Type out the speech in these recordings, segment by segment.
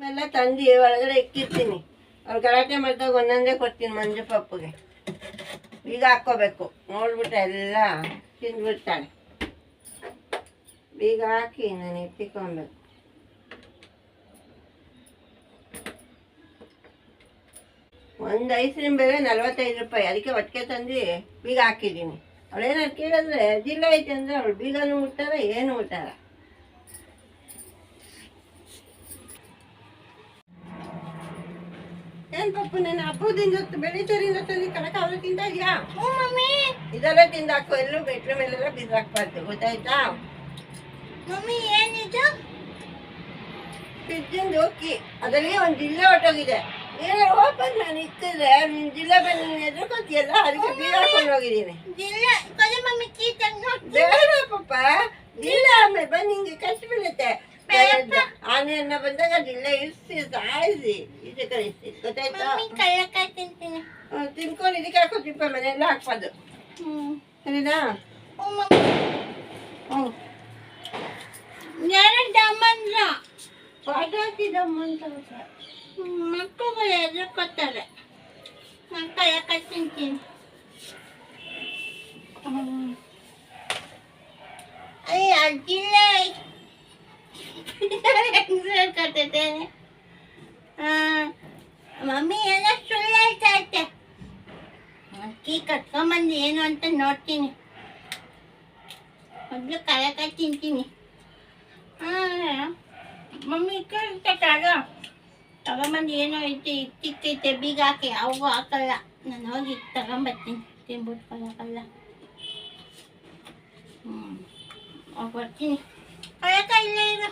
ಎಲ್ಲ ತಂದು ಒಳಗಡೆ ಇಕ್ಕಿರ್ತೀನಿ. ಅವ್ರು ಗಲಾಟೆ ಮಾಡಿದಾಗ ಒಂದೊಂದೇ ಕೊಡ್ತೀನಿ ಮಂಜು ಪಪ್ಪಗೆ. ಬೀಗ ಹಾಕ್ಕೋಬೇಕು, ನೋಡ್ಬಿಟ್ಟು ಎಲ್ಲ ತಿಂದ್ಬಿಡ್ತಾಳೆ. ಬೀಗ ಹಾಕಿ ನಾನು ಎತ್ತಿಕೊಬೇಕು. ಒಂದು ಐಸ್ ಕ್ರೀಮ್ ಬೆಲೆ 45 ರೂಪಾಯಿ. ಅದಕ್ಕೆ ಒಟ್ಟಿಗೆ ತಂದು ಬೀಗ ಹಾಕಿದ್ದೀನಿ. ಅವಳೇನಾದ್ರು ಕೇಳಿದ್ರೆ ಜಿಲ್ಲ ಐತೆ ಅಂದರೆ ಅವಳು ಬೀಗನೂ ಮುಟ್ಟಾರ ಏನು ಮುಟ್ಟಾರ. ಏನು ಪಪ್ಪು, ನಾನು ಹಬ್ಬದಿಂದ ಬೆಳೀತರಿಂದ ತಂದು ಕನಕ ಅವರು ತಿಂತಾ ಇದೆಯಾ? ಹ್ಞೂ ಮಮ್ಮಿ. ಇದೆಲ್ಲ ತಿಂದಾಕೋ, ಎಲ್ಲೂ ಬೆಟ್ರ ಮೇಲೆಲ್ಲ ಬಿದ್ದಾಕ್ಬಾರ್ದು, ಗೊತ್ತಾಯ್ತಾ? ಮಮ್ಮಿ ಏನಿದು? ಫ್ರಿಜ್ಜಿಂದು ಅಕ್ಕಿ, ಅದರಲ್ಲಿ ಒಂದು ಜಿಲ್ಲೆ ಹೊಟ್ಟೋಗಿದೆ. ಏನಾರು ಓಪನ್ ನಾನು ಇಕ್ಕಿದ್ರೆ ನಿನ್ನ ಜಿಲ್ಲೆ ಬಂದು ನೀನು ಎದುರ್ಕೋತಿಯಲ್ಲ, ಅದಕ್ಕೆ ಬೀಗ ಹಾಕೊಂಡು ಹೋಗಿದ್ದೀನಿ. ಬೇಡ ಪಪ್ಪ, ಜಿಲ್ಲೆ ಆಮೇಲೆ ಬಂದು ನಿಂಗೆ ಕಷ್ಟ ಬೀಳುತ್ತೆ. ಆನೆಯನ್ನ ಬಂದಾಗ ಜಿಲ್ಲೆ ಇರಿಸಿ ಸಾಯಿಸಿ ಈಚೆ ಕಳಿಸಿ, ಗೊತ್ತಾಯ್ತಾ? ತಿನ್ಕೊಂಡು ಇದಕ್ಕೆ ಹಾಕೋತಿಪ್ಪ, ಮನೆಯೆಲ್ಲ ಹಾಕ್ಬಾರ್ದು, ಸರಿನಾ? ಹ್ಞೂ ಪಾಠ ಹಾಕಿದಮ್ಮ ಅಂತ ಮಕ್ಕಳುಗಳು ಎದುರ್ಕೊತಾರೆ. ನಾನು ಕಳ್ಳಕಾಯಿ ತಿಂತೀನಿ. ಅಯ್ಯ ಅಜ್ಜಿಲ್ಲ ಹೇಳ್ಕೊತೈತೆ. ಮಮ್ಮಿ ಎಲ್ಲ ಸುಳ್ಳು ಹೇಳ್ತಾ ಐತೆ. ಅಕ್ಕಿ ಕಟ್ಕೊಂಬಂದು ಏನು ಅಂತ ನೋಡ್ತೀನಿ. ಮೊದಲು ಕಳ್ಳಕಾಯಿ ತಿಂತೀನಿ. ಮಮ್ಮಿ ಕೇಳ್ತಾಗ ತಗೊಂಬಂದು ಏನೋ ಐತೆ ಇಟ್ಟಿತ್ತೈತೆ ಬೀಗ ಹಾಕಿ, ಅವು ಹಾಕಲ್ಲ. ನಾನು ಹೋಗಿ ತಗೊಂಬರ್ತೀನಿ, ತಿನ್ಬಿಟ್ಟು ಕಳ್ಳಕಲ್ಲ. ಹೋಗಿ ಬರ್ತೀನಿ. ಕಳ್ಳಕ ಇಲ್ಲೇ ಇರು.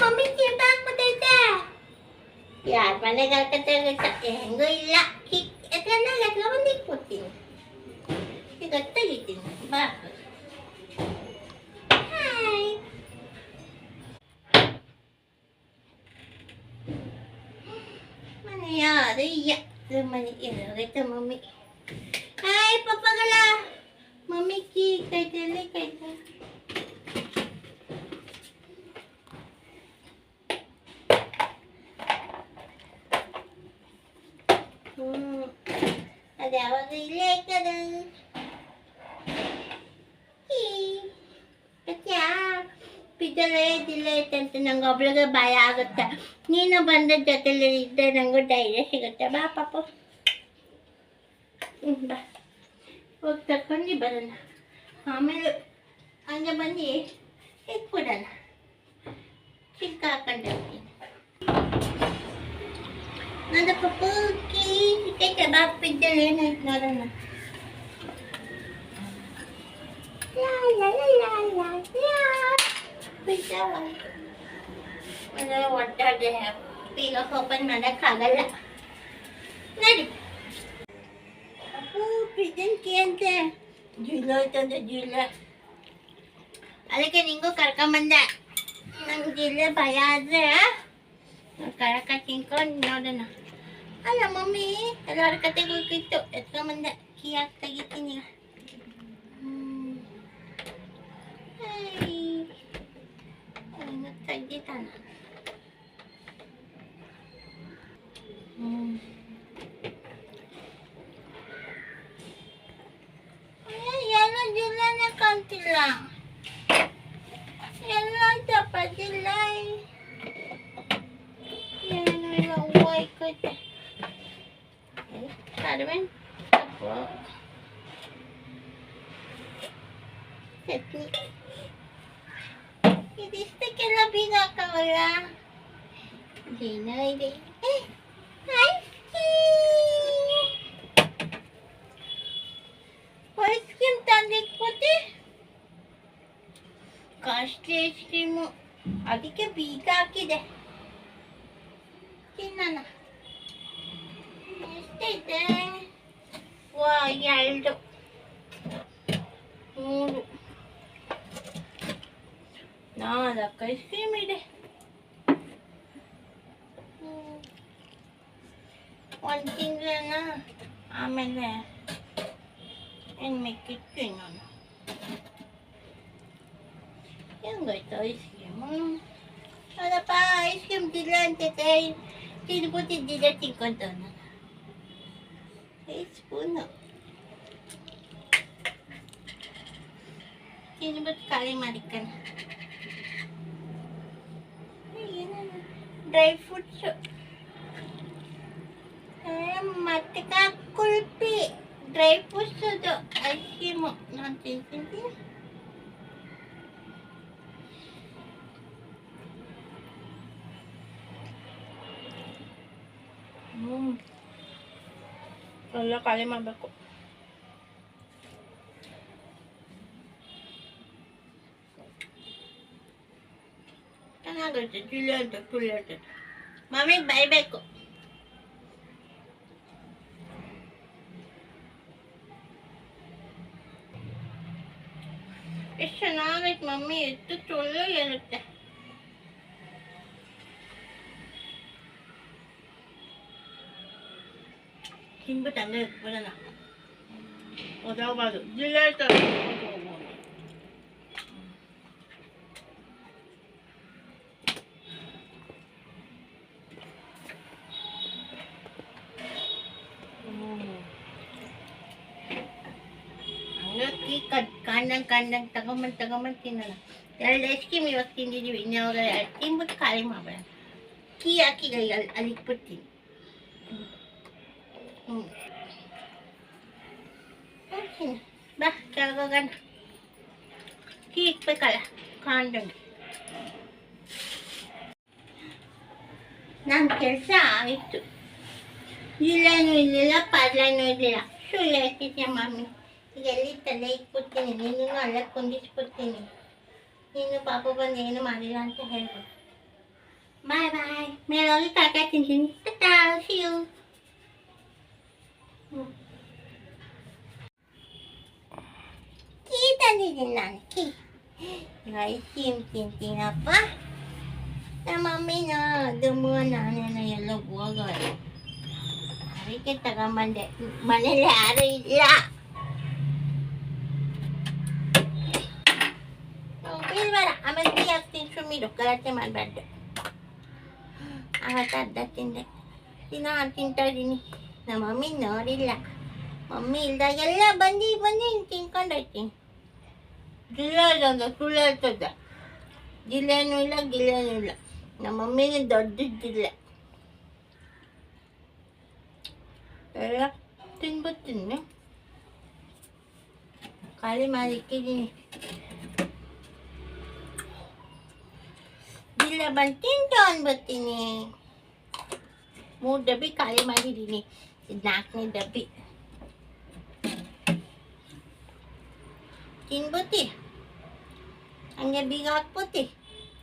ಮಮ್ಮಿ ಚೀಟ ಹಾಕ್ಬಿಟ್ಟೈತೆ. ಯಾರ ಮನೆಗೆ ಹಾಕತ್ತೆ ಹೆಂಗೂ ಇಲ್ಲ. ಎತ್ಕೊಂಡ್ ಇಕ್ಬಿಡ್ತೀನಿ, ಈಗ ತೆಗಿತೀನಿ. ಬಾ ಮನೆ ಯಾರು ಇಲ್ಲ. ಮನೆ ಎಲ್ಲೋಗೈತೆ ಮಮ್ಮಿ. ಹಾಯ್ ಪಪ್ಪಗಳ. ಮಮ್ಮಿ ಕೀ ಕೈತೆ, ಎಲ್ಲಿ ಕೈತೆ? ಅದು ಯಾವಾಗ ಇಲ್ಲೇ ಐತದ. ಪಿಜ್ಜಾಲೇ ಜಿಲ್ಲ ಐತೆ ಅಂತ ನಂಗೆ ಒಬ್ಳಿಗೆ ಭಯ ಆಗುತ್ತೆ. ನೀನು ಬಂದ ಜೊತೆಲಿ ಇದ್ದರೆ ನಂಗೂ ಧೈರ್ಯ ಸಿಗುತ್ತೆ. ಬಾ ಪಾಪ, ಬಾ ಹೋಗಿ ತಕೊಂಡು ಬರೋಣ. ಆಮೇಲೆ ಹಂಗೆ ಬಂದು ಇಟ್ಬಿಡೋಣ. ಚಿಕ್ಕ ಹಾಕೊಂಡು ಹೋಗ್ತೀನಿ. ನನ್ನ ಪಪ್ಪು ಕೀ ಸಿಕ್ಕೈತೆ. ಬಾ ಪಿಜ್ಜಾಲ್ ಏನೈತೆ ನೋಡೋಣ. ಒಟ್ಟಾಗೆ ಈಗ ಓಪನ್ ಮಾಡೋಕ್ಕಾಗಲ್ಲ. ನೋಡಿ ಅಪ್ಪು ಪಿಜ್ಜನ್ ಕೀ ಅಂತೆ. ಜಿಲ್ಲ ಐತಂದ್ರೆ ಜಿಲ್ಲ, ಅದಕ್ಕೆ ನಿಂಗೂ ಕರ್ಕೊಂಬಂದೆ. ನಂಗೆ ಜಿಲ್ಲೆ ಭಯ ಆದರೆ ಕಳಕ ತಿನ್ಕೊಂಡು ನೋಡೋಣ. ಅಲ್ಲ ಮಮ್ಮಿ, ಎಲ್ಲರ ಕತೆಗೂ ಕಿತ್ತು ಎತ್ಕೊಂಬಂದೆ. ಕೀ ಹಾಕಿ ತೆಗಿತೀನಿ. ತೆಗಿತಾನ. ಎಲ್ಲ ಜಿಲ್ಲೆನೇ ಕಾಣ್ತಿಲ್ಲ. ಎಲ್ಲ ತಪ್ಪ ಜಿಲ್ಲ ಏನು ಇಲ್ಲ. ಹೂವು ಐಕೈತೆ. ಕರ್ಬೇನ್ ತಪ್ಪು ಚಟ್ನಿ. ಇದಿಷ್ಟಕ್ಕೆಲ್ಲ ಬೀಗ ಹಾಕವಲ್ಲ. ಏನೋ ಇದೆ. ಐಸ್ ಕ್ರೀಮ್ ತಂದಿಟ್ಬಿಟ್ಟು ಕಾಸ್ಟ್ಲಿ ಐಸ್ ಕ್ರೀಮು, ಅದಕ್ಕೆ ಬೀಗ ಹಾಕಿದೆ. ತಿನ್ನೋಣ. ಎಷ್ಟೈತೆ? 2 3 4 ಐಸ್ ಕ್ರೀಮ್ ಇದೆ. ಒಂದು ತಿಂಗಳನ್ನ ಆಮೇಲೆ ಏನು ಮಿಕ್ಕಿತ್ತು ಇನ್ನೊಂದು. ಹೆಂಗೋಯ್ತು ಐಸ್ ಕ್ರೀಮು? ಅದಪ್ಪ ಐಸ್ ಕ್ರೀಮ್ ತಿಲ್ಲ ಅಂತೈತೆ, ತಿನ್ಬಿಟ್ಟಿದ್ದಿದ್ದೆ ತಿನ್ಕೊಂತವನ. 5 ಸ್ಪೂನು ತಿನ್ಬಿಟ್ಟು ಖಾಲಿ ಮಾಡಿಕಣ. ಡ್ರೈ ಫ್ರೂಟ್ಸು ಮತ್ತೆ ಕುಲ್ಪಿ ಡ್ರೈ ಫ್ರೂಟ್ಸ್ ಅದು ಐಸ್ ಕ್ರೀಮು ನಾನು ತಿಂತೀನಿ. ಎಲ್ಲ ಖಾಲಿ ಮಾಡಬೇಕು. ಚೆನ್ನಾಗೈತೆ, ಜಿಲ್ಲೆ ಅಂತ ತುಳಿಯತ್ತೆ. ಮಮ್ಮಿಗೆ ಬೈಬೇಕು. ಎಷ್ಟು ಚೆನ್ನಾಗೈತೆ ಮಮ್ಮಿ, ಎಷ್ಟು ಚೊಳ್ಳು ಇರುತ್ತೆ. ತಿನ್ಬಿಟ್ಟು ಹಂಗೆ ಇಟ್ಬಿಡೋಣ, ಓದೋಗ್ಬಾರ್ದು. ಜಿಲ್ಲೆ ಕಂಡಂಗೆ ತಗೊಂಬಂದು ತಿನ್ನೋಣ. 2 ಐಸ್ ಕ್ರೀಮ್ ಇವಾಗ ತಿಂದಿದ್ದೀವಿ, ಇನ್ಯಾವಾಗ 2 ತಿನ್ಬಿಟ್ಟು ಖಾಲಿ ಮಾಡಬೇಡ. ಕೀ ಹಾಕಿ ಅಲ್ಲಿ ಇಟ್ಬಿಡ್ತೀನಿ. ಬಾ ಕೆಳಗೋಗೋಣ. ಕೀ ಇಟ್ಬೇಕಲ್ಲ ಕಾಂಡಂಗೆ. ನನ್ನ ಕೆಲಸ ಆಯಿತು. ಇಲ್ಲೇನೂ ಇರಲಿಲ್ಲ, ಪರ್ಲೇನೂ ಇರಲಿಲ್ಲ. ಸುಳ್ಳು ಹೇಳ್ತಿದ್ದೆ ಮಮ್ಮಿ. ಈಗ ಎಲ್ಲಿ ತಲೆ ಇಟ್ಬಿಡ್ತೀನಿ, ನೀನು ಅಲ್ಲೇ ಕುಂದಿಸ್ಬಿಡ್ತೀನಿ. ನೀನು ಪಾಪ ಬಂದು ಏನು ಮಾಡಿಲ್ಲ ಅಂತ ಹೇಳ್ಬೋದು. ಬಾಯ್ ಬಾಯ್. ಮೇಲೋಗಿ ಕಾಕಾಯಿ ತಿಂತೀನಿ. ಟಾಟಾ. ಕೀ ತಂದಿದ್ದೀನಿ ನಾನು, ಕೀ. Ice cream ತಿಂತೀನಪ್ಪ. ನಮ್ಮ ಮಮ್ಮಿನ ದಮ್ಮು ನಾನೇನೋ ಎಲ್ಲೋ ಹೋಗೋದು, ಅದಕ್ಕೆ ತಗೊಂಬಂದೆ. ಮನೇಲಿ ಯಾರು ಇಲ್ಲ. ಇಲ್ವಲ್ಲ, ಆಮೇಲೆ ಟೀ ಹಾಕ್ತೀನಿ. ಸುಮ್ಮೀರು, ಗಲಾಟೆ ಮಾಡಬಾರ್ದು. ಅವತ್ತು ಅರ್ಧ ತಿಂದೆ, ದಿನ ತಿಂತಾ ಇದ್ದೀನಿ. ನಮ್ಮ ಮಮ್ಮಿ ನೋಡಿಲ್ಲ. ಮಮ್ಮಿ ಇಲ್ದಾಗೆಲ್ಲ ಬಂದು ತಿನ್ಕೊಂಡು ಹೋಗ್ತೀನಿ. ಜಿಲ್ಲೆ ಇದ್ದಂಗೆ ಸುಳ್ಳು ಹೇಳ್ತದೆ. ಜಿಲ್ಲೆನೂ ಇಲ್ಲ, ಗಿಲ್ಲೆನೂ ಇಲ್ಲ. ನಮ್ಮ ಮಮ್ಮಿಗೆ ದೊಡ್ಡದಿಲ್ಲ. ಎಲ್ಲ ತಿನ್ಬಿಡ್ತೀನಿ, ಖಾಲಿ ಮಾಡಿ ಇಕ್ಕಿದ್ದೀನಿ. ಜಿಲ್ಲೆ ಬಂದು ತಿಂತು ಅಂದ್ಬಿಡ್ತೀನಿ. 3 ಡಬ್ಬಿ ಖಾಲಿ ಮಾಡಿದ್ದೀನಿ, ಇದು 4ನೇ ಡಬ್ಬಿ. ತಿನ್ಬಿಟ್ಟು ಹಂಗೆ ಬೀಗ ಹಾಕ್ಬಿಟ್ಟು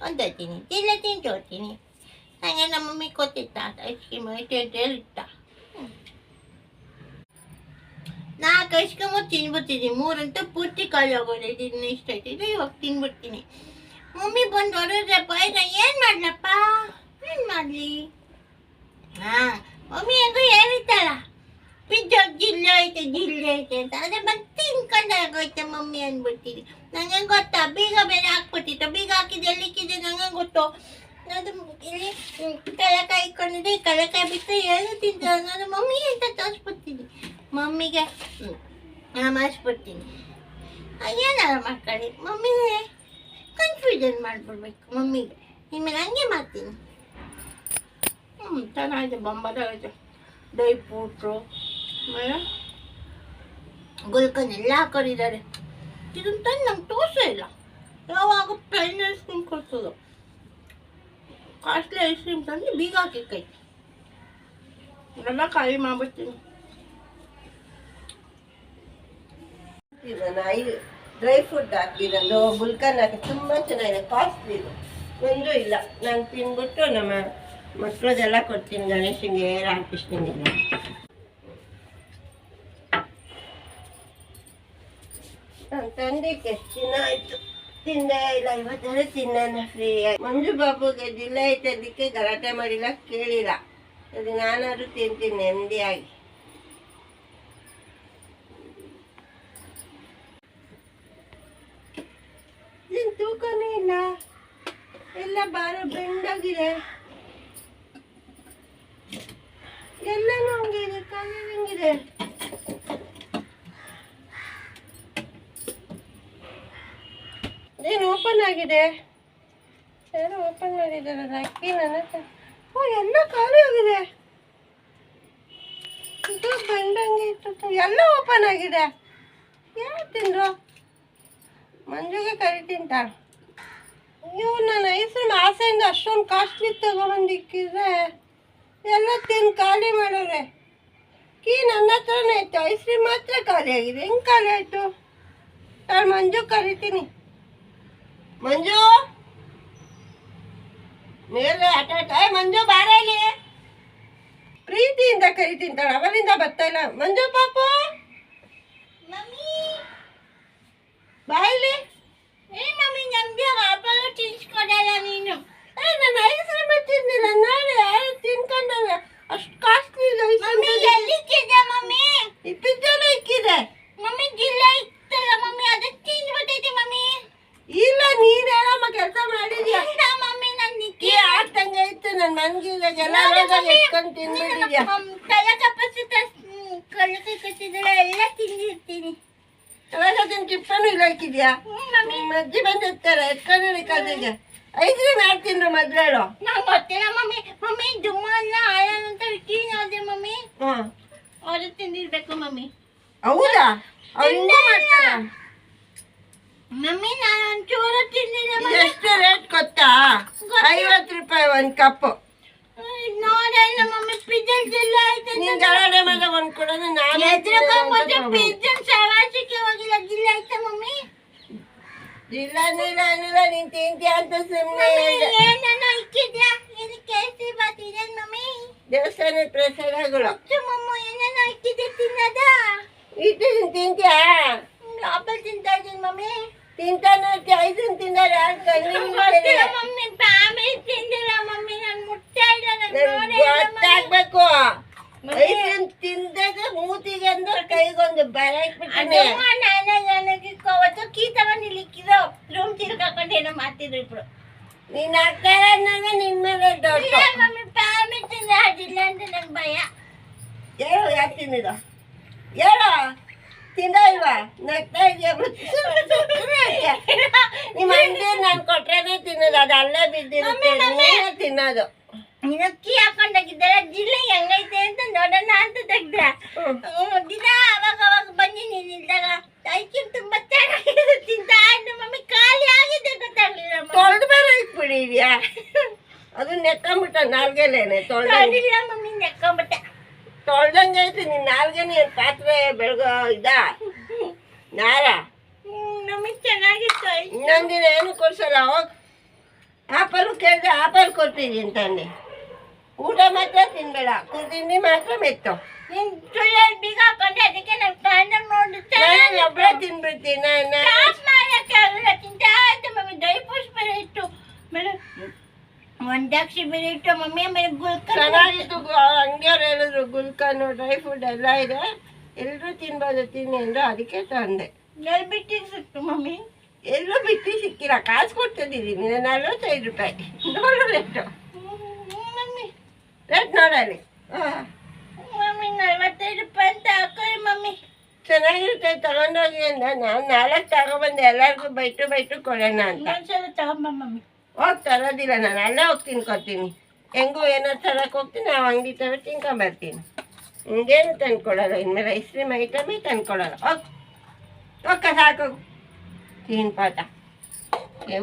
ಒಂದೋಗ್ತೀನಿ. ಜಿಲ್ಲೆ ತಿಂತು ಹೋಗ್ತೀನಿ. ಹಂಗೆ ನಮ್ಮ ಮಮ್ಮಿ ಕೊಟ್ಟಿತ್ತ ಐಸ್ ಕ್ರೀಮ್ ಐತೆ ಅಂತ ಹೇಳಿತ್ತ. 4 ಐಸ್ ಕ್ರೀಮು ತಿನ್ಬಿಡ್ತೀನಿ. 3 ಅಂತೂ ಪೂರ್ತಿ ಖಾಲಿ ಆಗೋದು. ಇದನ್ನ ಇಷ್ಟ ಐತಿದೆ, ಇವಾಗ ತಿನ್ಬಿಡ್ತೀನಿ. ಮಮ್ಮಿ ಬಂದು ಹೊರದ್ರಪ್ಪ, ಈಗ ಏನು ಮಾಡ್ಲಪ್ಪ, ಏನು ಮಾಡಲಿ? ಹಾಂ, ಮಮ್ಮಿ ಹೆಂಗೂ ಹೇಳಿತ್ತಲ್ಲ, ಪಿಜ್ಜಾ ಜಿಲ್ಲೆ ಐತೆ ಅಂತ. ಅದೇ ಬಂದು ತಿನ್ಕೊಂಡು ಆಗೋಯ್ತೆ ಮಮ್ಮಿ ಅಂದ್ಬಿಡ್ತೀನಿ. ನಂಗೆ ಗೊತ್ತಾ, ಬೀಗ ಬೇರೆ ಹಾಕ್ಬಿಟ್ಟಿತ್ತು. ಬೀಗ ಹಾಕಿದ್ದು ಎಲ್ಲಿಕ್ಕಿದೆ ನಂಗೆ ಗೊತ್ತು. ಅದು ಇಲ್ಲಿ ಕಡಲೆಕಾಯಿ ಇಟ್ಕೊಂಡಿದ್ದೆ, ಕಡಲೆಕಾಯಿ ಬಿಟ್ಟು ಏನು ತಿಂತ ಅನ್ನೋದು ಮಮ್ಮಿಗೆ ಅಂತ ತೋರಿಸ್ಬಿಡ್ತೀನಿ. ಮಮ್ಮಿಗೆ ಮಾಡಿಸ್ಬಿಡ್ತೀನಿ. ಏನಾರ ಮಾಡ್ಕೊಳ್ಳಿ, ಮಮ್ಮಿಗೆ ಕನ್ಫ್ಯೂಷನ್ ಮಾಡಿಬಿಡ್ಬೇಕು ಮಮ್ಮಿಗೆ. ನಿಮಗೆ ಹಂಗೆ ಮಾಡ್ತೀನಿ. ಚೆನ್ನಾಗಿದೆ, ಬೊಂಬದಾಗೈತೆ. ಡ್ರೈ ಫ್ರೂಟ್ಸು ಆಮೇಲೆ ಗುಲ್ಕನ್ ಎಲ್ಲ ಹಾಕೊಂಡಿದ್ದಾರೆ. ಇದನ್ನು ತಂದು ನಂಗೆ ತೋರಿಸೇ ಇಲ್ಲ. ಯಾವಾಗ ಪ್ಲೈನ್ ಐಸ್ ಕ್ರೀಮ್ ಕೊಡ್ಸೋದು, ಕಾಸ್ಟ್ಲಿ ಐಸ್ ಕ್ರೀಮ್ ತಂದು ಬೀಗ ಹಾಕಿಕ್ಕೈತಿ. ಎಲ್ಲ ಖಾಲಿ ಮಾಡ್ಬಿಡ್ತೀನಿ. ನಾನು ಡ್ರೈ ಫ್ರೂಟ್ ಹಾಕಿರೋದು, ಗುಲ್ಕನ್ ಹಾಕಿ ತುಂಬ ಚೆನ್ನಾಗಿದೆ. ಕಾಸ್ಟ್ಲಿ ಇದು ಒಂದೂ ಇಲ್ಲ. ನಾನು ತಿಂದ್ಬಿಟ್ಟು ನಮ್ಮ ಮಕ್ಕಳದೆಲ್ಲ ಕೊಡ್ತೀನಿ, ಗಣೇಶನಿಗೆ, ರಾಮಕೃಷ್ಣನಿಗೆಲ್ಲ. ನಾನು ತಂದಿಕ್ಕೆ ಎಷ್ಟು ದಿನ ಆಯಿತು, ತಿಂದೇ ಇಲ್ಲ. ಇವತ್ತಾದ್ರೆ ತಿನ್ನೋಣ ಫ್ರೀ ಆಗಿ. ಮಂಜು ಬಾಬುಗೆ ಜಿಲ್ಲೆ ಐತೆ, ಅದಕ್ಕೆ ಗಲಾಟೆ ಮಾಡಿಲ್ಲ, ಕೇಳಿಲ್ಲ. ಅದು ನಾನಾದ್ರೂ ತಿಂತೀನಿ ನೆಮ್ಮದಿಯಾಗಿ. ತೂಕನೇ ಇಲ್ಲ, ಎಲ್ಲ ಬಾರೋ ಬೆಂಡಾಗಿದೆ, ಎಲ್ಲನೂ ಹಂಗಿದೆ, ಕಲರ್ ಹಂಗಿದೆ. ಏನು ಓಪನ್ ಆಗಿದೆ, ಯಾರೋ ಓಪನ್ ಮಾಡಿದಾರಲ್ಲ ಅಕ್ಕಿ ನನ್ನ ಹತ್ರ. ಓ ಎಲ್ಲ ಖಾಲಿ ಆಗಿದೆ, ಇದು ಬೆಂಡಂಗೆ ಇತ್ತು, ಎಲ್ಲ ಓಪನ್ ಆಗಿದೆ. ಯಾರು ತಿಂದ್ರು? ಮಂಜುಗೆ ಕರಿತೀನಿ ತಾ. ಅಯ್ಯೋ ನನ್ನ ಐಸ್ ಕ್ರೀಮ್ ಆಸೆಯಿಂದ ಅಷ್ಟೊಂದು ಕಾಸ್ಟ್ಲಿ ತಗೊಂಬಂದಿಕ್ಕಿದ್ರೆ ಎಲ್ಲ ತಿಂದು ಖಾಲಿ ಮಾಡೋರೆ. ಕೀ ನನ್ನ ಹತ್ರನೇ ಇತ್ತು, ಐಸ್ ಕ್ರೀಮ್ ಮಾತ್ರ ಖಾಲಿ ಆಗಿದೆ. ಹೆಂಗೆ ಖಾಲಿ ಆಯಿತು? ನಾನು ಮಂಜು ಕರಿತೀನಿ. ಮಂಜು ಮೇಲೆ ಆಟ ಮಂಜು ಬಾರ ಇಲ್ಲಿ. ಪ್ರೀತಿಯಿಂದ ಕರಿತೀನಿ ತಾಳ, ಅವರಿಂದ ಬರ್ತಾ ಇಲ್ಲ. ಮಂಜು ಪಾಪು ಮಮ್ಮಿ ಬಾಯಿಲಿ. ಏ ಮಮ್ಮಿ ನಮ್ಗೆ ಆಪಲ್ ತಿನ್ಸ್ಕೊಡಲ್ಲ ನೀನು. ನನ್ನ ಐಸ್ ಕ್ರೀಮ್ ತಿಂದಿಲ್ಲ, ನಾಳೆ ಯಾರು ತಿನ್ಕೊಂಡಲ್ಲ. ಅಷ್ಟು ಕಾಸ್ಟ್ಲಿ ಇದೆ ಐಸ್ ಮಮ್ಮಿ ಕ್ರೀಮ್. ಎಲ್ಲಿಕ್ಕಿದೆ ಮಮ್ಮಿ? ಈ ಪಿಜ್ಜಾನ ಇಕ್ಕಿದೆ. ಮಮ್ಮಿ ಜಿಲ್ಲ ಇತ್ತಲ್ಲ ಮಮ್ಮಿ, ಅದಕ್ಕೆ ತಿಂದ್ಬಿಟ್ಟೈತಿ ಮಮ್ಮಿ. ಇಲ್ಲ ನೀನೇನಮ್ಮ ಕೆಲಸ ಮಾಡಿದ್ಯಾ? ಇಲ್ಲ ಮಮ್ಮಿ ನಾನು ಈ ಆಗ್ತಂಗೆ ಇತ್ತು ನನ್ನ ಮನ್ಗಿದಾಗೆಲ್ಲ ಎತ್ಕೊಂಡು ತಿಂದ್ಬಿಟ್ಟಿದ್ಯಾ? ತಲೆ ಕಪ್ಪಿಸಿದ ಕಳಕಿ ಕಟ್ಟಿದ್ರೆ ಎಲ್ಲ ತಿಂದಿರ್ತೀನಿ. ಅದನ್ನ ಟಿಪ್ಪನು ಇಲ್ಲ ಹಾಕಿದ್ಯಾ? ಮಮ್ಮಿ ಮಜ್ಜಿ ಬಂದಿರ್ತಾರೆ ಎತ್ಕೊಂಡು ಕದಿಗೆ ಐಸ್ ಕ್ರೀಮ್ ಯಾರು ತಿಂದ್ರು ಮೊದ್ಲೇಳು? ನಂಗೆ ಗೊತ್ತಿಲ್ಲ ಮಮ್ಮಿ. ಮಮ್ಮಿ ದುಮ್ಮನ್ನ ಆಯನ್ ಅಂತ ಇಟ್ಟಿನ ಅದೇ ಮಮ್ಮಿ, ಹಾಂ ಅವ್ರು ತಿಂದಿರ್ಬೇಕು ಮಮ್ಮಿ. ಹೌದಾ? ಅವ್ರು ಹಿಂಗೆ ಮಾಡ್ತಾರ? ಮಮ್ಮಿ ನಾನು ಒಂಚೂರು ತಿಂದಿಲ್ಲ ಮಮ್ಮಿ. ಎಷ್ಟು ರೇಟ್ ಗೊತ್ತಾ? 50 ರೂಪಾಯಿ ಒಂದು ಕಪ್ಪು. ನೋಡಲ್ಲ ಮಮ್ಮಿ, ಪಿಜ್ಜಲ್ ಜಿಲ್ಲ ಆಯ್ತು. ನೀನ್ ಗಲಾಟೆ ಮೇಲೆ ಒಂದು ಕೊಡೋದು ನಾನು ಎದ್ರಕೊಂಡ್ಬಿಟ್ಟು ಪಿಜ್ಜಲ್ ಸವಾಸಕ್ಕೆ ಹೋಗಿಲ್ಲ, ಜಿಲ್ಲ ಆಯ್ತಾ ಮಮ್ಮಿ? ಇಲ್ಲ ಇಲ್ಲ ಇಲ್ಲ ನೀನ್ ತಿಂತೀಯ ಅಂತ ಸುಮ್ಮನೆ ಏನನ್ನ ಇಕ್ಕಿದ್ಯಾ? ಇದು ಕೇಸರಿ ಬಾತ್ ಇದೆ ಮಮ್ಮಿ. ದೇವಸ್ಥಾನದ ಪ್ರಸಾದಗಳು. ಮಮ್ಮ ಏನನ್ನ ಇಕ್ಕಿದೆ ತಿನ್ನದ? ಇಟ್ಟು ತಿಂತೀಯಾ? ಆಪಲ್ ತಿಂತಾ ಇದ್ದೀನಿ ಮಮ್ಮಿ. ತಿಂತಾನೆ ಐಸ್ ಕ್ರೀಮ್ ತಿಂದಾರೆ ಗೊತ್ತಿಲ್ಲ ಮಮ್ಮಿ, ಫ್ಯಾಮಿಲಿ ತಿಂದಿಲ್ಲ ಮಮ್ಮಿ. ನಾನು ಮುಟ್ಟೆ ಇಲ್ಲ, ಗೊತ್ತಾಗ್ಬೇಕು. ಐಸ್ ಕ್ರೀಮ್ ತಿಂದಾಗ ಮೂತಿಗೆ ಅಂದ್ರೆ ಕೈಗೊಂದು ಬರ ಇಟ್ಬಿಟ್ಟಿನಿ. ನನಗೆ ಅವತ್ತು ಕೀ ತಗೊಂಡು ಇಲ್ಲಿಕ್ಕಿರೋ ರೂಮ್ ತಿರ್ಗಾಕೊಂಡು ಏನೋ ಮಾಡ್ತಿದ್ರು ಇಬ್ರು. ನೀನ್ ಹಾಕ್ತಾರ ಅನ್ನೋದು ನಿನ್ ಮೇಲೆ ಡೌಟ್. ಇಲ್ಲ ಮಮ್ಮಿ, ಫ್ಯಾಮಿಲಿ ತಿಂದ ಅದಿಲ್ಲ ಅಂತ ನಂಗೆ ಭಯ. ಹೇಳು ಯಾಕೆ ತಿಂದಿದ? ಹೇಳು ತಿಂದ ಇಲ್ವಾ? ನಗ್ತಾ ಇದೆಯಾ? ನಿಮ್ಮ ಅಂಗಡಿ ನಾನು ಕೊಟ್ರೇನೆ ತಿನ್ನೋದು, ಅದು ಅಲ್ಲೇ ಬಿದ್ದಿರುತ್ತೆ, ನೀನೇ ತಿನ್ನೋದು. ನೀನು ಕೀ ಹಾಕೊಂಡಾಗಿದ್ದಲ್ಲ, ಜಿಲ್ಲೆ ಹೆಂಗೈತೆ ಅಂತ ನೋಡೋಣ ಅಂತ ತೆಗ್ದ. ದಿನ ಅವಾಗ ಅವಾಗ ಬಂದು ನೀನು ಇಲ್ದಾಗ ಐಕ್ಯಮ್ ತುಂಬಾ ಚೆನ್ನಾಗಿದೆ ತಿಂತ ಇದ್ದು ಮಮ್ಮಿ. ಖಾಲಿ ಆಗಿದೆ ಗೊತ್ತಾಗ್ಲಿಲ್ಲ ಮಮ್ಮಿ. ತೊಳೆದು ಬೇರೆ ಇಟ್ಬಿಡಿದ್ಯಾ? ಅದು ನೆಕ್ಕೊಂಬಿಟ್ಟ ನಾಲ್ಗೆಲೇನೆ ತೊಳೆದ ತೊಳೆದಿಲ್ಲ ಮಮ್ಮಿ, ನೆಕ್ಕೊಂಬಿಟ್ಟೆ. ತೊಳ್ದಂಗೆ ಐತಿ ನಿನ್ನ ನಾಲ್ಗೆನೆ. ಪಾತ್ರೆ ಬೆಳಗೋ ಇದ ನಾರ ಮಮ್ಮಿ ಚೆನ್ನಾಗಿತ್ತು. ಇನ್ನೊಂದಿನ ಏನು ಕೊಡ್ಸಲ್ಲ. ಹೋಗ್ ಆಪಲ್ ಕೇಳಿದ್ರೆ ಆಪಲ್ ಕೊಡ್ತಿದ್ದೀನಿ ತಂದೆ. ಊಟ ಮಾತ್ರ ತಿನ್ಬೇಡ, ತಿಂಡಿ ಮಾತ್ರ ಮೆತ್ತು. ನೀನ್ ಸುಳ್ಳಲ್ಲಿ ಬೀಗ ಹಾಕೊಂಡೆ, ಅದಕ್ಕೆ ನನ್ನ ಫ್ರೆಂಡ್ ನೋಡುತ್ತೆ. ನಾನು ಒಬ್ಬಳೇ ತಿನ್ಬಿಡ್ತೀನಿ. ಮಾಡಕ್ಕಾಗಲ್ಲ, ತಿಂತಾ ಇತ್ತು ಮಮ್ಮಿ. ಡ್ರೈ ಫ್ರೂಟ್ಸ್ ಬೇರೆ ಇತ್ತು, ಆಮೇಲೆ ಒಂದಾಕ್ಷಿ ಬೇರೆ ಇಟ್ಟು ಮಮ್ಮಿ. ಆಮೇಲೆ ಗುಲ್ಕನ್ ಚೆನ್ನಾಗಿತ್ತು. ಅಂಗಡಿಯವ್ರು ಹೇಳಿದ್ರು ಗುಲ್ಕನ್ನು ಡ್ರೈ ಫ್ರೂಟ್ ಎಲ್ಲ ಇದೆ, ಎಲ್ಲರೂ ತಿನ್ಬೋದು ತಿನ್ನಿ ಅಂದ್ರು, ಅದಕ್ಕೆ ತಂದೆ. ಎಲ್ಲಿ ಬಿಟ್ಟಿಗೆ ಸಿಕ್ತು ಮಮ್ಮಿ? ಎಲ್ಲೂ ಬಿಟ್ಟು ಸಿಕ್ಕಿಲ್ಲ, ಕಾಸು ಕೊಡ್ತಿದ್ದೀನಿ 45 ರೂಪಾಯಿ. ನೋಡು ರೇಟು, ಮಮ್ಮಿ ರೇಟ್ ನೋಡಲಿ. ಹಾಂ ಮಮ್ಮಿ 45 ರೂಪಾಯಿ ಅಂತ ಹಾಕೋರಿ ಮಮ್ಮಿ. ಚೆನ್ನಾಗಿರುತ್ತೆ ತಗೊಂಡೋಗಿ ಅಂದ. ನಾನು 4 ತಗೊಬಂದೆ, ಎಲ್ಲರಿಗೂ ಬೈಟು ಕೊಡೋಣ ಅಂತ. ಇನ್ನೊಂದ್ಸಲ ತಗೊಂಬ ಮಮ್ಮಿ. ಹೋಗಿ ತರೋದಿಲ್ಲ, ನಾನು ಅಲ್ಲೇ ಹೋಗಿ ತಿನ್ಕೊತೀನಿ. ಹೆಂಗೂ ಏನೋ ತರಕ್ಕೆ ಹೋಗ್ತೀನಿ, ನಾವು ಅಂಗಡಿ ತರ ತಿನ್ಕೊಂಬರ್ತೀನಿ. ಹಿಂಗೇನು ತಂದ್ಕೊಡೋಲ್ಲ, ಇನ್ಮೇಲೆ ಐಸ್ ಕ್ರೀಮ್ ಐಟಮೇ ತಂದ್ಕೊಡೋಲ್ಲ. ಹೋಗ ಸಾಕು ತಿನ್ ಪಾಠ.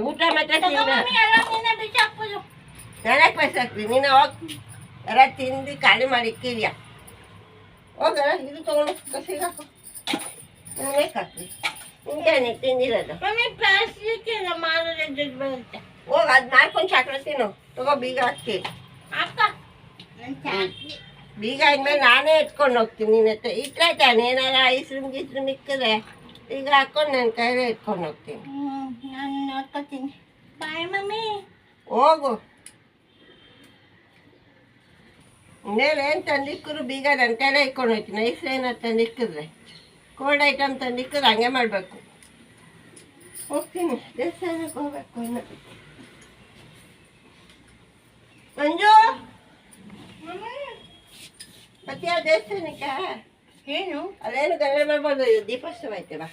ಊಟ ಮಾತ್ರ ತಿನ್ನ. ಮಮ್ಮಿ ಎಲ್ಲ ನೀನೇ ಬಿಸಿ ಹಾಕ್ಬೋದು. ನನಗೆ ಪೈಸೆ ಹಾಕ್ತೀನಿ, ನೀನು ಹೋಗಿ ಎಲ್ಲ ತಿಂದು ಖಾಲಿ ಮಾಡಿ ಇಕ್ಕಿದ್ಯಾ? ಹೋಗ ಇದು ತೊಗೊಂಡು ಕಸಿಗೆ ಹಾಕು, ನನಗೆ ಹಾಕ್ತೀನಿ. ಹಿಂಗೇನೆ ತಿಂದಿರೋದು. ಮಮ್ಮಿ ಪ್ಲಾಸ್ಟಿಕ್ ಎಲ್ಲ ಮಾರೋದೇ ದುಡ್ಡು ಬರುತ್ತೆ. ಹೋಗಿ ಅದು ಮಾಡ್ಕೊಂಡು ಚಾಕ್ಲೇಟ್ ತಿನ್ನು. ತಗೋ ಬೀಗ ಹಾಕ್ತೀನಿ. ಅಕ್ಕ ನನ್ನ ಚಾಕಿ ಬೀಗ ಇನ್ಮೇಲೆ ನಾನೇ ಎತ್ಕೊಂಡು ಹೋಗ್ತೀನಿ. ನಿನ್ನ ಹತ್ರ ಇಟ್ಟರೆ ತಾನೆ ಏನಾರ ಐಸ್ ಕ್ರೀಮ್ ಗೀಸ್ಕ್ರೀಮ್ ಇಕ್ಕಿದ್ರೆ ಈಗ ಹಾಕ್ಕೊಂಡು ನನ್ನ ಕೈಲೇ ಎತ್ಕೊಂಡು ಹೋಗ್ತೀನಿ. ನಾನು ನೋಡ್ಕೊತೀನಿ. ಬಾಯ್ ಮಮ್ಮಿ. ಹೋಗು. ಇನ್ನೇನು ಏನು ತಂದಿಕ್ಕರು ಬೀಗ ನನ್ನ ಕೈಲೇ ಇಟ್ಕೊಂಡು ಹೋಗ್ತೀನಿ. ಐಸ್ ಏನಾರು ತಂದಿಕ್ಕಿದ್ರೆ ಕೋಲ್ಡ್ ಐಟಮ್ ತಂದಿಕ್ಕಿದ್ರೆ ಹಂಗೆ ಮಾಡಬೇಕು. ಹೋಗ್ತೀನಿ ದೇವಸ್ಥಾನಕ್ಕೆ ಹೋಗ್ಬೇಕು ಇನ್ನು. ಮಂಜು ಮತ್ತೆ ಯಾವ ದೇವಸ್ಥಾನಕ್ಕೆ? ಏನು ಅಲ್ಲೇನು ಗಂಟೆ ಮಾಡ್ಬೋದು, ದೀಪೋತ್ಸವ ಐತೆ ಬಾ.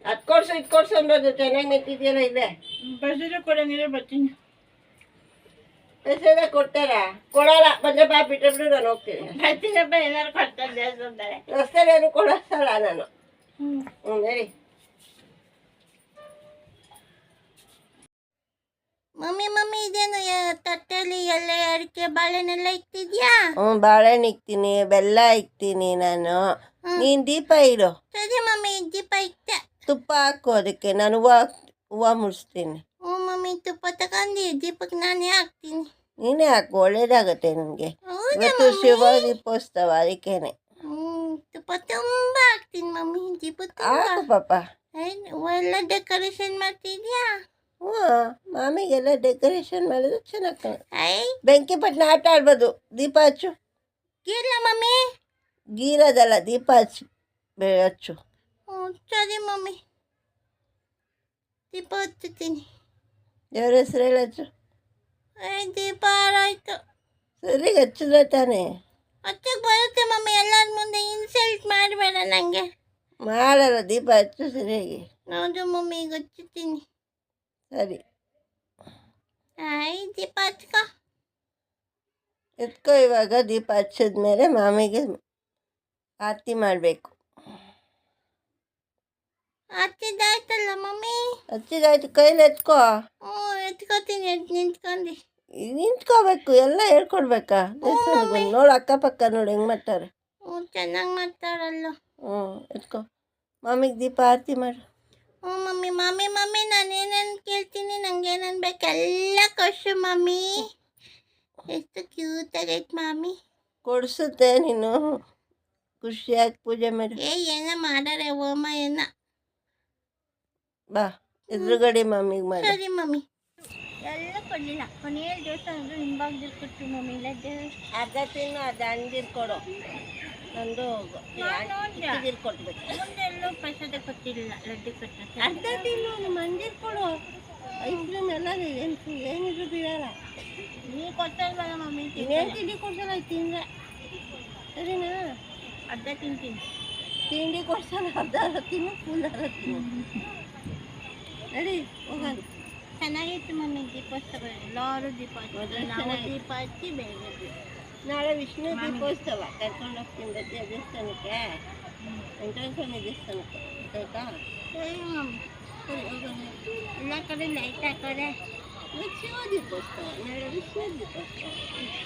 ಅದು ಕೊಡ್ಸು ಇದು ಕೊಡ್ಸು ಅನ್ಬೋದು, ಚೆನ್ನಾಗಿ ನಿಂತಿದೆಯಲ್ಲ ಇಲ್ಲೇ. ಬಸ್ಸಿದ್ರೆ ಕೂಡ ನೀರೇ ಬರ್ತೀನಿ. ಹೆಸರ ಕೊಡ್ತಾರ? ಕೊಡಲ್ಲ. ಬಂದ್ರೆ ಬಾ, ಬಿಟ್ಟು ಬಿಡು, ನಾನು ಹೋಗ್ತೀನಿ. ಬರ್ತೀನಪ್ಪ, ಏನಾರು ಕೊಡ್ತಾರೆ ದೇವಸ್ಥಾನದಲ್ಲಿ. ರಸ್ತೆಲಿ ಏನು ಕೊಡಿಸಲ್ಲ ನಾನು. ಹೇಳಿ. ಮಮ್ಮಿ ಮಮ್ಮಿ ಇದೇನು ತಟ್ಟೆಲಿ ಎಲೆ ಅಡಿಕೆ ಬಾಳೆನೆಲ್ಲ ಇಕ್ತಿದ್ಯಾ? ಬಾಳೆಹಣ್ಣು ಇಕ್ತೀನಿ, ಬೆಲ್ಲ ಇಕ್ತೀನಿ ನಾನು. ನೀನು ದೀಪ ಇಡು. ಸರಿ ಮಮ್ಮಿ, ದೀಪ ಇಕ್ತೆ. ತುಪ್ಪ ಹಾಕು ಅದಕ್ಕೆ, ನಾನು ಹೂವು ಮುಡಿಸ್ತೀನಿ. ಹ್ಞೂ ಮಮ್ಮಿ, ತುಪ್ಪ ತಗೊಂಡು ದೀಪಕ್ಕೆ ನಾನೇ ಹಾಕ್ತೀನಿ. ನೀನೇ ಹಾಕು, ಒಳ್ಳೇದಾಗತ್ತೆ ನನಗೆ. ಹೌದಾ ಇವತ್ತು ಶಿವ ದೀಪೋತ್ಸವ, ಅದಕ್ಕೇನೆ. ತುಪ್ಪ ತುಂಬ ಹಾಕ್ತೀನಿ ಮಮ್ಮಿ, ದೀಪ ಹಾಕು ಪಾಪ. ಎಲ್ಲ ಡೆಕೋರೇಷನ್ ಮಾಡ್ತಿದ್ಯಾ? ಹ್ಞೂ, ಮಾಮಿಗೆಲ್ಲ ಡೆಕೋರೇಷನ್ ಮಾಡಿದ್ರೆ ಚೆನ್ನಾಗಿ ಕಾಣುತ್ತೆ. ಐ ಬೆಂಕಿ ಪಟ್ಟಣ ಆಟ ಆಡ್ಬೋದು. ದೀಪ ಹಚ್ಚು. ಇಲ್ಲ ಮಮ್ಮಿ. ಗೀರೋದಲ್ಲ, ದೀಪ ಹಚ್ಚು. ಹಚ್ಚು. ಹ್ಞೂ ಸರಿ ಮಮ್ಮಿ, ದೀಪ ಹಚ್ಚುತ್ತೀನಿ. ದೇವ್ರ ಹೆಸರು ಹೇಳಚ್ಚು. ದೀಪ ಹಾರಾಯ್ತು. ಸರಿಗೆ ಹಚ್ಚಿದ್ರೆ ತಾನೇ. ಹಚ್ಚಕ್ಕೆ ಬರುತ್ತೆ ಮಮ್ಮಿ, ಎಲ್ಲರ ಮುಂದೆ ಇನ್ಸಲ್ಟ್ ಮಾಡಬೇಡ ನನಗೆ. ಮಾಡಲ್ಲ, ದೀಪ ಹಚ್ಚು ಸರಿಯಾಗಿ. ಹೌದು ಮಮ್ಮಿ, ಈಗ ಹಚ್ಚುತ್ತೀನಿ. ಸರಿ, ದೀಪ ಹಚ್ಕೊ. ಎತ್ಕೋ. ಇವಾಗ ದೀಪ ಹಚ್ಚಿದ್ಮೇಲೆ ಮಾಮಿಗೆ ಆರತಿ ಮಾಡಬೇಕು. ಹಚ್ಚಿದ್ದಾಯ್ತಲ್ಲ ಮಮ್ಮಿ. ಹಚ್ಚಿದಾಯ್ತು, ಕೈಲಿ ಎತ್ಕೋ. ಹ್ಞೂ ಎತ್ಕೋತೀನಿ, ನಿಂತ್ಕೊಂಡು. ನಿಂತ್ಕೋಬೇಕು, ಎಲ್ಲ ಹೇಳ್ಕೊಡ್ಬೇಕಾ? ದೇವಸ್ಥಾನಕ್ಕೆ ಬಂದು ನೋಡು, ಅಕ್ಕಪಕ್ಕ ನೋಡಿ ಹೆಂಗೆ ಮಾಡ್ತಾರೆ. ಹ್ಞೂ ಚೆನ್ನಾಗಿ ಮಾಡ್ತಾರಲ್ಲ. ಎತ್ಕೋ. ಮಾಮಿಗೆ ದೀಪ ಆರತಿ ಮಾಡು. ಹ್ಞೂ ಮಮ್ಮಿ. ಮಮ್ಮಿ ಮಮ್ಮಿ, ನಾನೇನೇನು ಕೇಳ್ತೀನಿ, ನಂಗೇನೇನು ಬೇಕು ಎಲ್ಲ ಕೊಡ್ಸು ಮಮ್ಮಿ. ಎಷ್ಟು ಕ್ಯೂಟ್ ಆಗೈತೆ ಮಮ್ಮಿ. ಕೊಡಿಸುತ್ತೆ, ನೀನು ಖುಷಿಯಾಗಿ ಪೂಜೆ ಮಾಡಿ. ಏನೋ ಮಾಡಾರೆ ಹೋಮ ಏನ. ಬಾ, ಎದುರುಗಡೆ ಮಾಮಿಗೆ ಮಾಡಿ. ಸರಿ ಮಮ್ಮಿ. ಎಲ್ಲ ಕೊಡಲಿಲ್ಲ, ಕೊನೆಯ ದೇವಸ್ಥಾನದ ಹಿಂಭಾಗದಲ್ಲಿ ಕೊಟ್ಟು ಮಮ್ಮಿ. ಇಲ್ಲ ಅರ್ಧ ತಿನ್ನು, ಅರ್ಧ ಅಂಜೀರು ಕೊಡು. ನಂದು ಅಂಜೀರು ಕೊಟ್ಬೇಕು. ಮುಂದೆಲ್ಲೂ ಪ್ರಸಾದ ಕೊಟ್ಟಿಲ್ಲ, ಲಡ್ಡು ಕೊಟ್ಟು. ಅರ್ಧ ತಿನ್ನು, ನಿಮ್ಮ ಅಂಜೀರು ಕೊಡು. ಐಸ್ ಕ್ರೀಮ್ ಎಲ್ಲ ಏನಿದ್ರು ಬಿಡಲ್ಲ. ನೀವು ಕೊಟ್ಟಲ್ವಲ್ಲ ಮಮ್ಮಿ. ಇನ್ನೇನು ತಿಂಡಿ ಕೊಡ್ಸಲ್ಲ, ತಿಂದ್ರೆ ಸರಿನಾ? ಅರ್ಧ ತಿಂತೀನಿ. ತಿಂಡಿ ಕೊಡ್ಸಲ್ಲ, ಅರ್ಧ ತಿನ್ನು, ಫುಲ್ ಅರ್ಧ ತಿನ್ನು. ನಡಿ ಹೋಗೋಣ. ಚೆನ್ನಾಗಿತ್ತು ಮಮ್ಮಿ ದೀಪೋತ್ಸವ. ಎಲ್ಲರೂ ದೀಪ ಹಚ್ಚಿ, ನಾವು ದೀಪ ಹಚ್ಚಿ ಬೇಗ. ನಾಳೆ ವಿಷ್ಣು ದೀಪೋತ್ಸವ ಕರ್ಕೊಂಡು ಹೋಗ್ತೀನಿ ಬರ್ತೀಯ ದೇವಸ್ಥಾನಕ್ಕೆ, ವೆಂಕಟೇಶ್ವರ ಸ್ವಾಮಿ ದೇವಸ್ಥಾನಕ್ಕೆ. ಆಯ್ತಾ? ಸರಿ ಮಮ್ಮಿ. ಸರಿ ಹೋಗೋಣ. ಎಲ್ಲ ಕಡೆ ಲೈಟ್ ಹಾಕೋರೆ. ಶಿವ ದೀಪೋತ್ಸವ, ನಾಳೆ ವಿಷ್ಣು ದೀಪೋತ್ಸವ.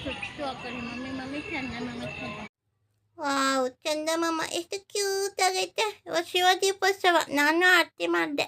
ಸುಟ್ಟು ಹಾಕೋರೆ ಮಮ್ಮಿ. ಮಮ್ಮಿ ಚಂದಮಾಮ ವಾವ್, ಚಂದಮಾಮ ಎಷ್ಟು ಕ್ಯೂಟ್ ಆಗೈತೆ. ಶಿವ ದೀಪೋತ್ಸವ ನಾನು ಆರತಿ ಮಾಡಿದೆ.